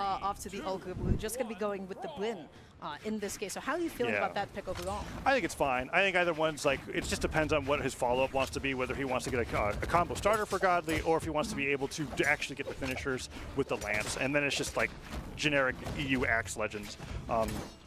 off to the Ultra Blue. Just going to be going with the Blin in this case. So how are you feeling about that pick overall? I think it's fine. I think either one's like, it just depends on what his follow-up wants to be, whether he wants to get a combo starter for Godly or if he wants to be able to actually get the finishers with the Lance. And then it's just like generic EU Axe Legends.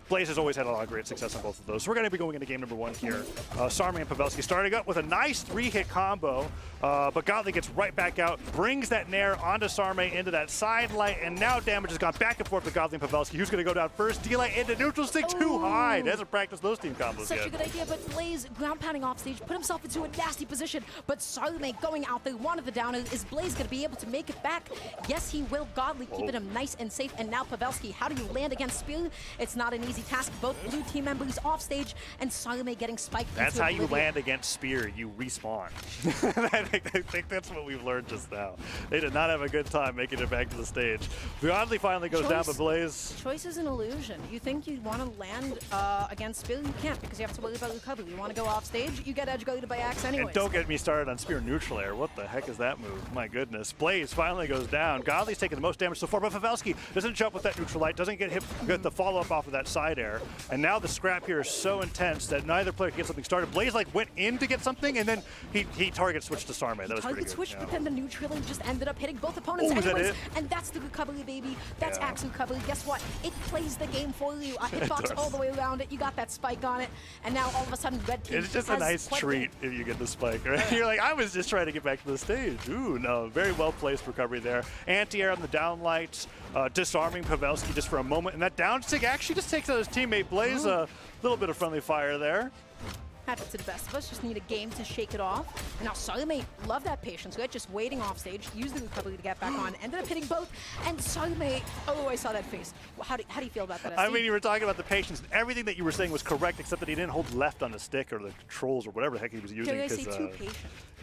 Blaze has always had a lot of great success on both of those. So we're going to be going into game number 1 here. Sarme and Pavelski starting up with a nice 3-hit combo, but Godly gets right back out, brings that Nair onto Sarme into that side light, and now damage has gone back and forth to Godly and Pavelski. Who's going to go down first? D-Light into neutral stick, too high. Doesn't practice those team combos Such yet. a good idea, but Blaze ground pounding off stage, put himself into a nasty position, but Sarme going out there, one of the down. Is Blaze going to be able to make it back? Yes, he will. Godly keeping him nice and safe, and now Pavelski, how do you land against Spear? It's not an easy task. Both blue team members off stage, and Sarme getting spiked. That's how you land against Spear. You respawn. I think that's what we've learned just now. They did not have a good time making it back to the stage. Godly finally goes down, but Blaze. Choice is an illusion. You think you want to land against Spear, you can't because you have to worry about recovery. You want to go off stage, you get edge guarded by Axe anyways. And don't get me started on Spear neutral air. What the heck is that move? My goodness. Blaze finally goes down. Godly's taking the most damage so far, but Pavelski doesn't jump with that neutral light, doesn't get hit, get the follow-up off of that side air. And now the scrap here is so intense that neither player can get something started. Blaze like went in to get something, and then he target switched to Sarme. That was pretty good. Switched, but then the neutral just ended up hitting both opponents anyways. And that's the recovery, baby. That's Axe recovery. Guess what? It plays the game for you. Hitbox all the way around it. You got that spike on it, and now all of a sudden red team. It's just a nice treat if you get the spike, right? You're like, I was just trying to get back to the stage. Ooh, no, very well placed recovery there. Anti-air on the down lights, disarming Pavelski just for a moment, and that down stick actually just takes out his teammate Blaze. A little bit of friendly fire there. Happens to the best of us, just need a game to shake it off. And now Sarme, love that patience, right? Just waiting off stage, use the recovery to get back on, ended up hitting both, and Sarme, oh, I saw that face. How do you feel about that, I mean, you were talking about the patience, and everything that you were saying was correct, except that he didn't hold left on the stick or the controls or whatever the heck he was using. Did I say too patient?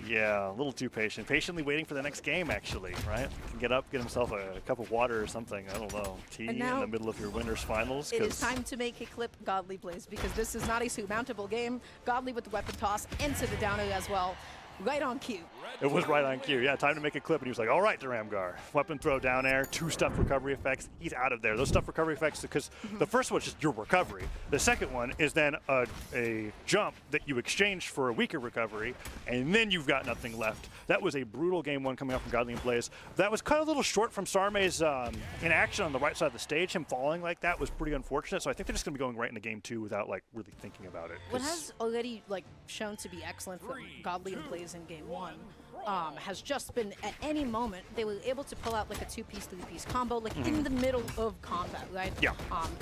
Yeah, a little too patient. Patiently waiting for the next game, actually, right? Can get up, get himself a cup of water or something, I don't know, tea in the middle of your winners finals. It is time to make a clip Godly Blaze, because this is not a surmountable game. Godly with the weapon toss into the downer as well. Right on cue. It was right on cue. Yeah, time to make a clip. And he was like, all right, Duramgar. Weapon throw down air, 2 stuff recovery effects. He's out of there. Those stuff recovery effects, because the first one is just your recovery. The second one is then a jump that you exchange for a weaker recovery, and then you've got nothing left. That was a brutal game 1 coming up from Godly and Blaze. That was cut a little short from Sarme's inaction on the right side of the stage. Him falling like that was pretty unfortunate. So I think they're just going to be going right into game 2 without like really thinking about it. What has already like shown to be excellent from Godly and Blaze in game 1 has just been at any moment they were able to pull out like a 2-piece, 3-piece combo like in the middle of combat, right? Yeah.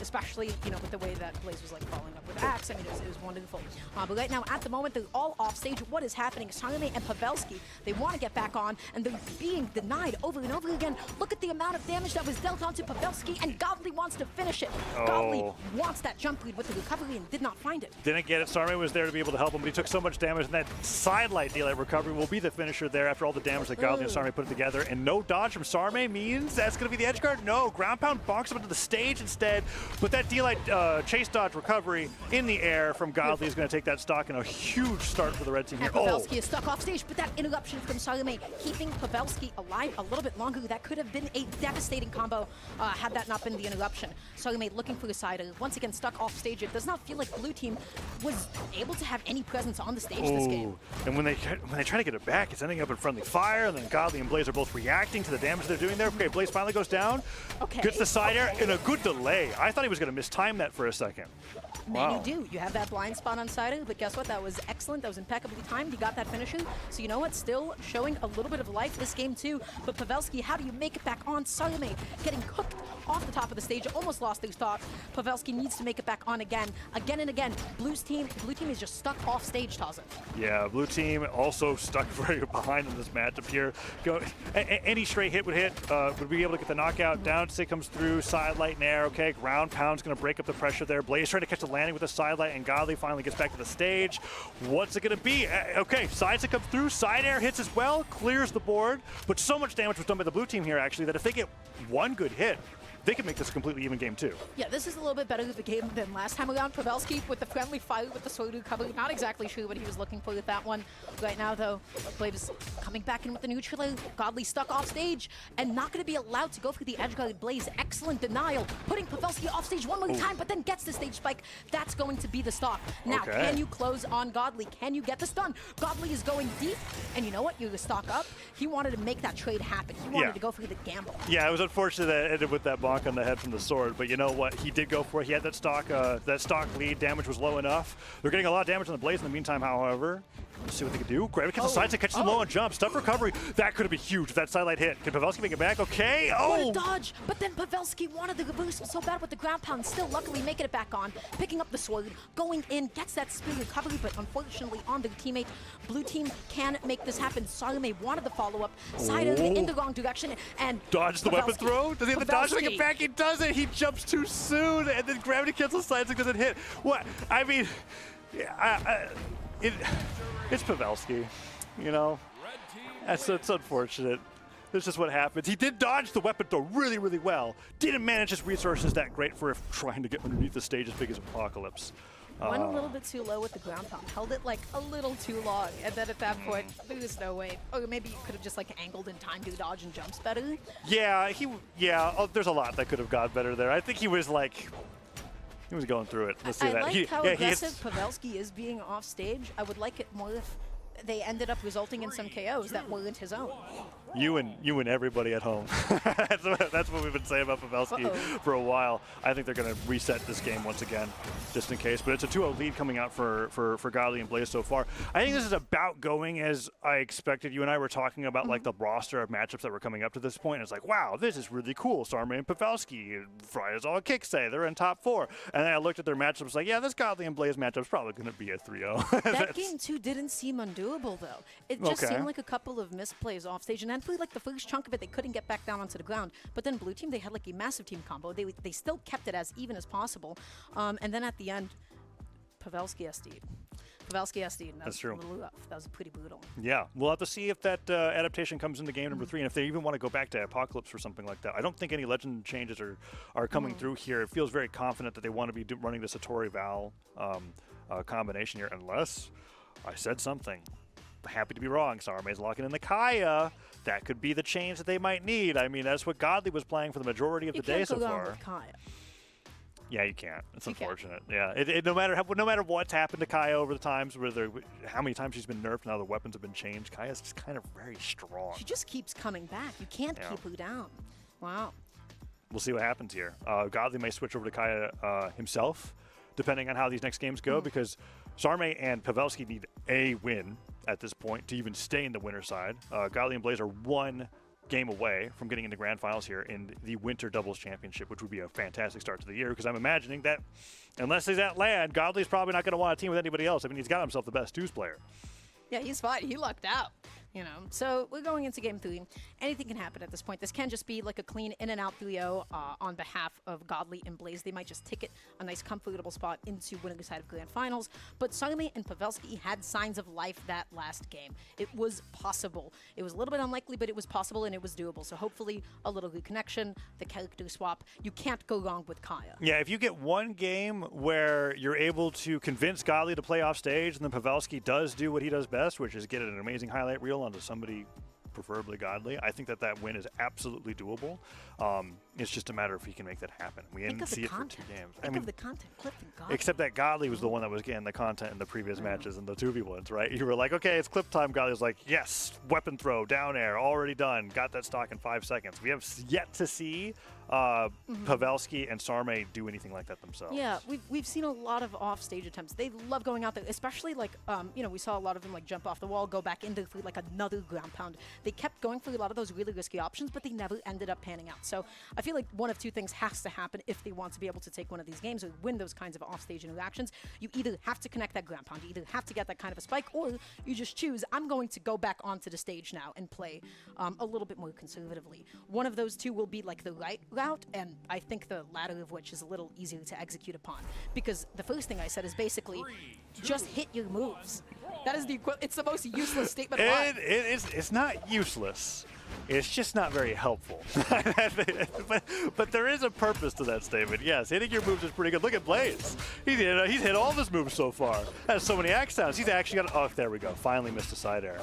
Especially with the way that Blaze was like following up with Axe. I mean, it was wonderful. But right now at the moment they're all off stage. What is happening? Sarme and Pavelski, they want to get back on, and they're being denied over and over again. Look at the amount of damage that was dealt onto Pavelski, and Godly wants to finish it. Godly wants that jump lead with the recovery and did not find it. Didn't get it. Sarme was there to be able to help him, but he took so much damage, and that side light D-Light recovery will be the finisher there after all the damage that Godly and Sarme put together. And no dodge from Sarme means that's going to be the edge guard. No, ground pound bonks him into the stage instead. But that D-Light chase dodge recovery in the air from Godly is going to take that stock, and a huge start for the red team here. And Pavelski is stuck off stage, but that interruption from Sarme keeping Pavelski alive a little bit longer. That could have been a devastating combo had that not been the interruption. Sarme looking for the side, once again stuck off stage. It does not feel like blue team was able to have any presence on the stage this game. And when they try to get it back, it's ending up in friendly fire, and then Godly and Blaze are both reacting to the damage they're doing there. Okay, Blaze finally goes down, gets the side air, and a good delay. I thought he was going to mistime that for a second. Man, you do. You have that blind spot on side air, but guess what? That was excellent. That was impeccably timed. You got that finisher. So you know what? Still showing a little bit of life this game too. But Pavelski, how do you make it back on? Sarme getting cooked off the top of the stage. Almost lost his thought. Pavelski needs to make it back on again and again. Blue team is just stuck off stage, Taza. Yeah, blue team also stuck very behind in this matchup here. Any straight hit would hit, would be able to get the knockout. Down stick comes through, side light and air. Okay, ground pound's going to break up the pressure there. Blaze trying to catch the landing with a side light, and Godly finally gets back to the stage. What's it going to be? Okay, sides that come through, side air hits as well, clears the board, but so much damage was done by the blue team here actually that if they get one good hit, they could make this a completely even game too. Yeah, this is a little bit better of a game than last time around. Pavelski with the friendly fire with the sword recovery. Not exactly sure what he was looking for with that one. Right now, though, Blaze coming back in with the neutral. Godly stuck off stage and not going to be allowed to go for the edge guard. Blaze, excellent denial. Putting Pavelski off stage one more time, but then gets the stage spike. That's going to be the stock. Now, can you close on Godly? Can you get the stun? Godly is going deep, and you know what? You're the stock up. He wanted to make that trade happen. He wanted to go for the gamble. Yeah, it was unfortunate that it ended with that bonk on the head from the sword, but you know what? He did go for it. He had that stock lead. Damage was low enough. They're getting a lot of damage on the Blaze in the meantime, however. Let's see what they can do. Gravity catches the sides and catches him low on jump. Stuff recovery. That could have been huge if that sidelight hit. Can Pavelski make it back? Okay. What a dodge! But then Pavelski wanted the reversal so bad with the ground pound. Still, luckily, making it back on. Picking up the sword, going in, gets that speed recovery, but unfortunately on their teammate. Blue team can make this happen. Sarme wanted the follow-up. Sided in the wrong direction and dodge the weapon throw. Does he have the dodge to make it back? He doesn't. He jumps too soon, and then gravity cancels sides and doesn't hit. What? I mean, it's Pavelski, you know. It's unfortunate. This is what happens. He did dodge the weapon throw really, really well. Didn't manage his resources that great for trying to get underneath the stage as big as Apocalypse. Went a little bit too low with the ground pound. Held it like a little too long, and then at that point, there was no way. Or maybe you could have just like angled in time to dodge and jumps better. Yeah, there's a lot that could have gone better there. I think he was like, he was going through it. Let's see that. I like how aggressive Pavelski is being off stage. I would like it more if they ended up resulting in some KOs that weren't his own. You and everybody at home. that's what we've been saying about Pavelski for a while. I think they're going to reset this game once again, just in case. But it's a 2-0 lead coming out for Godly and Blaze so far. I think this is about going as I expected. You and I were talking about like the roster of matchups that were coming up to this point. It's like, wow, this is really cool. Sarme and Pavelski, Frida's all Kicksay, they're in top 4. And then I looked at their matchups, like, yeah, this Godly and Blaze matchup's probably going to be a 3-0. That game too didn't seem undoable though. It just seemed like a couple of misplays off stage, and then for like the first chunk of it, they couldn't get back down onto the ground. But then Blue team, they had like a massive team combo. They still kept it as even as possible. And then at the end, Pavelski SD'd. That's true. That was pretty brutal. Yeah, we'll have to see if that adaptation comes into game number 3, and if they even want to go back to Apocalypse or something like that. I don't think any legend changes are coming through here. It feels very confident that they want to be running the Satori Val combination here, unless I said something. Happy to be wrong. Sarme's locking in the Kaya. That could be the change that they might need. I mean, that's what Godly was playing for the majority of the day so far. With Kaya. Yeah, you can't. It's unfortunate. Yeah, no matter what's happened to Kaya over the times, how many times she's been nerfed and how the weapons have been changed, Kaya's just kind of very strong. She just keeps coming back. You can't keep her down. Wow. We'll see what happens here. Godly may switch over to Kaya himself, depending on how these next games go, because Sarme and Pavelski need a win at this point to even stay in the winner side. Godly and Blaze are one game away from getting into grand finals here in the Winter Doubles Championship, which would be a fantastic start to the year, because I'm imagining that unless he's at LAN, Godly's probably not going to want to team with anybody else. I mean, he's got himself the best twos player. Yeah, he's fine. He lucked out. You know, so we're going into game 3. Anything can happen at this point. This can just be like a clean in and out 3-0 on behalf of Godly and Blaze. They might just ticket a nice comfortable spot into winning side of grand finals. But Sarme and Pavelski had signs of life that last game. It was possible. It was a little bit unlikely, but it was possible and it was doable. So hopefully a little reconnection, the character swap. You can't go wrong with Kaya. Yeah, if you get one game where you're able to convince Godly to play off stage, and then Pavelski does do what he does best, which is get an amazing highlight reel onto somebody preferably Godly, I think that win is absolutely doable. It's just a matter of if he can make that happen. We didn't see it for 2 games. Think of the content clip in Godly. Except that Godly was the one that was getting the content in the previous matches and the 2v ones, right? You were like, okay, it's clip time. Godly was like, yes, weapon throw, down air, already done. Got that stock in 5 seconds. We have yet to see Pavelski and Sarme do anything like that themselves. Yeah, we've seen a lot of off-stage attempts. They love going out there, especially like, you know, we saw a lot of them like jump off the wall, go back into for like another ground pound. They kept going for a lot of those really risky options, but they never ended up panning out. So I feel like one of 2 things has to happen if they want to be able to take one of these games or win those kinds of off-stage interactions. You either have to connect that ground pound, you either have to get that kind of a spike, or you just choose, I'm going to go back onto the stage now and play a little bit more conservatively. One of those 2 will be like the right route, and I think the latter of which is a little easier to execute upon. Because the first thing I said is basically just hit your moves. That is it's the most useless statement alive. It's not useless. It's just not very helpful. but there is a purpose to that statement. Yes, hitting your moves is pretty good. Look at Blaze. He's hit all of his moves so far. Has so many X sounds. He's actually got. Oh, there we go. Finally missed a side air.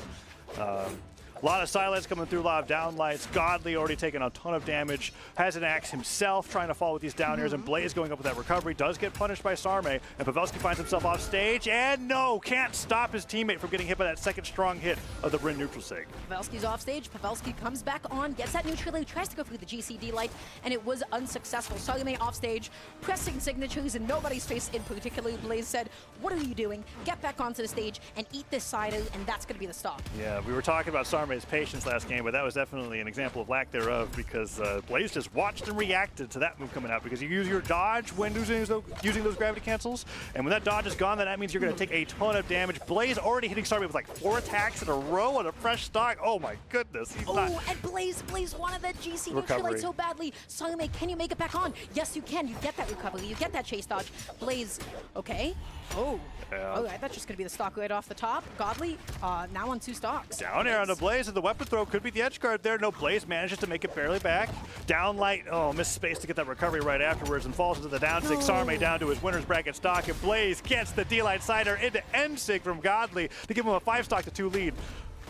A lot of silence coming through, a lot of downlights. Godly already taking a ton of damage. Has an axe himself, trying to fall with these down airs, and Blaze going up with that recovery. Does get punished by Sarme, and Pavelski finds himself off stage, and no, can't stop his teammate from getting hit by that second strong hit of the Bryn neutral sig. Pavelski's off stage. Pavelski comes back on, gets that neutral, tries to go through the GCD light, and it was unsuccessful. Sarme off stage, pressing signatures in nobody's face in particular. Blaze said, "What are you doing? Get back onto the stage and eat this side out," and that's going to be the stop. Yeah, we were talking about Sarme's patience last game, but that was definitely an example of lack thereof, because Blaze just watched and reacted to that move coming out, because you use your dodge when using those gravity cancels, and when that dodge is gone, then that means you're going to take a ton of damage. Blaze already hitting Sarme with like 4 attacks in a row on a fresh stock. Oh my goodness. And Blaze wanted that GC neutral light so badly. Sarme, can you make it back on? Yes, you can. You get that recovery. You get that chase dodge. Blaze, okay. Oh. Yeah. All right, that's just going to be the stock right off the top. Godly, now on 2 stocks. Down air on the Blaze, and the weapon throw could be the edge guard there. No, Blaze manages to make it barely back. Down light, oh, missed space to get that recovery right afterwards, and falls into the down sig. Sarme down to his winner's bracket stock, and Blaze gets the D-Light Cider into end sig from Godly to give him a 5-stock to 2 lead.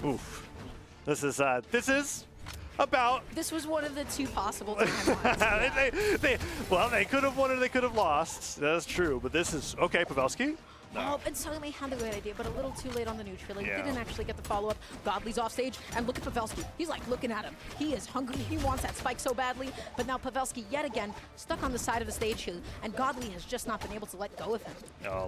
Oof. This is about... This was one of the 2 possible timelines. Well, they could have won or they could have lost. That's true, but this is... Okay, Pavelski? No. Oh, and Sarme had the right idea, but a little too late on the neutral. He didn't actually get the follow-up. Godly's off stage, and look at Pavelski. He's like looking at him. He is hungry. He wants that spike so badly, but now Pavelski yet again stuck on the side of the stage here, and Godly has just not been able to let go of him.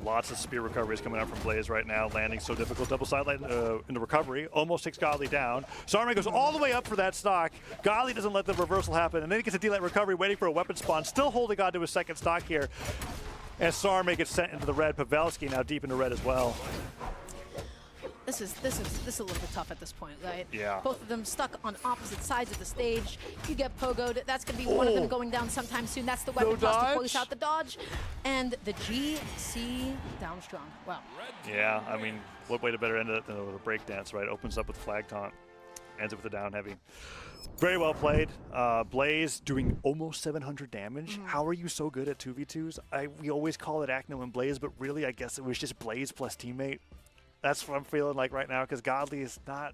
Lots of spear recoveries coming out from Blaze right now, landing so difficult. Double sidelight in the recovery, almost takes Godly down. Sarme goes all the way up for that stock. Godly doesn't let the reversal happen, and then he gets a D-Light recovery, waiting for a weapon spawn, still holding on to his second stock here. And Sarme gets sent into the red. Pavelski now deep into red as well. This is a little bit tough at this point, right? Yeah. Both of them stuck on opposite sides of the stage. You get pogoed. That's going to be one of them going down sometime soon. That's the weapon plus to close out the dodge. And the GC down strong. Wow. Yeah, I mean, what way to better end it than with a breakdance, right? Opens up with flag taunt, ends up with a down heavy. Very well played. Blaze doing almost 700 damage. How are you so good at 2v2s? We always call it Acno and Blaze, but really I guess it was just Blaze plus teammate. That's what I'm feeling like right now, because Godly is not